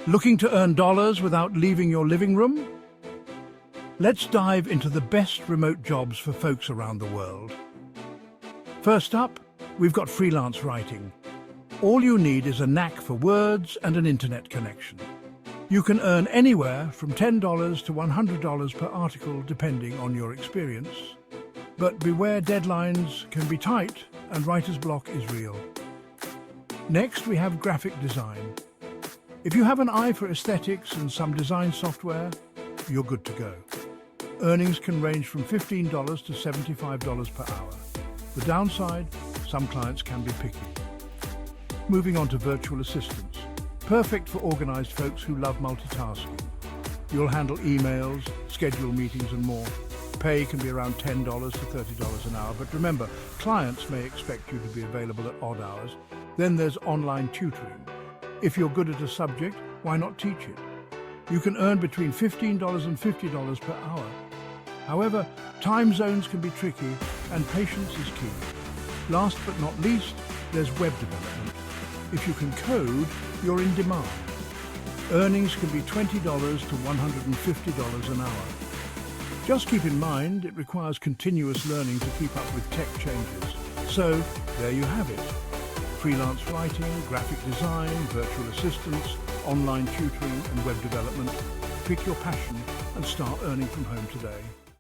Looking to earn dollars without leaving your living room? Let's dive into the best remote jobs for folks around the world. First up, we've got freelance writing. All you need is a knack for words and an internet connection. You can earn anywhere from $10 to $100 per article depending on your experience. But beware, deadlines can be tight and writer's block is real. Next, we have graphic design. If you have an eye for aesthetics and some design software, you're good to go. Earnings can range from $15 to $75 per hour. The downside, some clients can be picky. Moving on to virtual assistants. Perfect for organized folks who love multitasking. You'll handle emails, schedule meetings and more. Pay can be around $10 to $30 an hour, but remember, clients may expect you to be available at odd hours. Then there's online tutoring. If you're good at a subject, why not teach it? You can earn between $15 and $50 per hour. However, time zones can be tricky and patience is key. Last but not least, there's web development. If you can code, you're in demand. Earnings can be $20 to $150 an hour. Just keep in mind, it requires continuous learning to keep up with tech changes. So, there you have it. Freelance writing, graphic design, virtual assistants, online tutoring and web development. Pick your passion and start earning from home today.